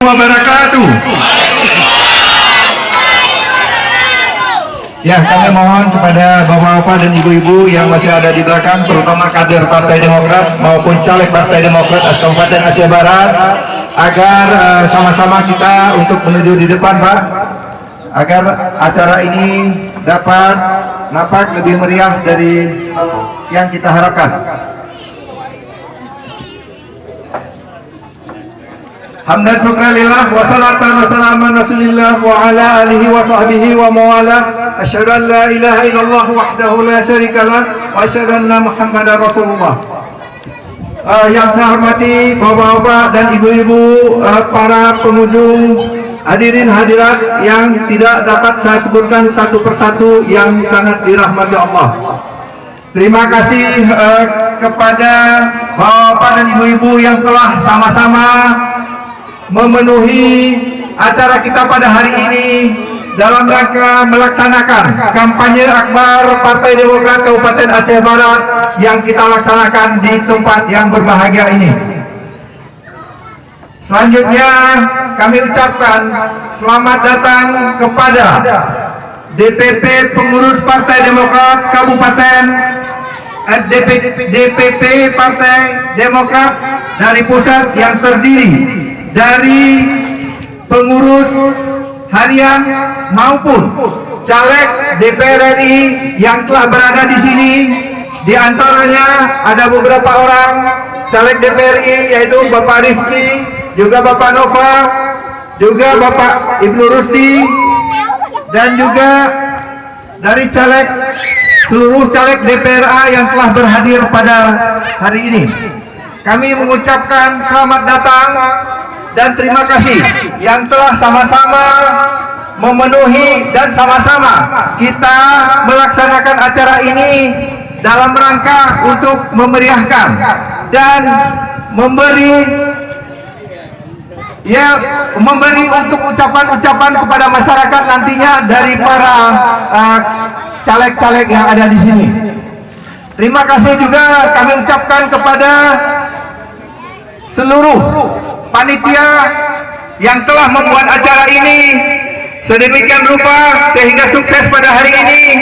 wabarakatuh. Ya, kami mohon kepada bapak-bapak dan ibu-ibu yang masih ada di belakang, terutama kader Partai Demokrat maupun caleg Partai Demokrat Kabupaten Aceh Barat, agar sama-sama kita untuk menuju di depan, Pak, agar acara ini dapat nampak lebih meriah dari yang kita harapkan. Hamdan syukran lillah wa salatan wa salaman rasulillah wa ala alihi wa sahbihi wa mawala. Asyhadu an la ilaha illallah wahdahu la syarikalah wa asyhadu anna Muhammadar Rasulullah. Yang saya hormati bapak-bapak dan ibu-ibu, para pengunjung, hadirin hadirat yang tidak dapat saya sebutkan satu persatu yang sangat dirahmati Allah. Terima kasih kepada bapak dan ibu-ibu yang telah sama-sama memenuhi acara kita pada hari ini dalam rangka melaksanakan kampanye akbar Partai Demokrat Kabupaten Aceh Barat yang kita laksanakan di tempat yang berbahagia ini. Selanjutnya kami ucapkan selamat datang kepada DPP pengurus Partai Demokrat Kabupaten, DPP Partai Demokrat dari pusat yang terdiri dari pengurus harian maupun caleg DPR RI yang telah berada di sini. Di antaranya ada beberapa orang caleg DPR RI, yaitu Bapak Rizky, juga Bapak Nova, juga Bapak Ibnu Rusdi, dan juga dari seluruh caleg DPRA yang telah berhadir pada hari ini. Kami mengucapkan selamat datang dan terima kasih yang telah sama-sama memenuhi dan sama-sama kita melaksanakan acara ini dalam rangka untuk memeriahkan dan memberi untuk ucapan-ucapan kepada masyarakat nantinya dari para caleg-caleg yang ada di sini. Terima kasih juga kami ucapkan kepada seluruh panitia yang telah membuat acara ini sedemikian rupa sehingga sukses pada hari ini.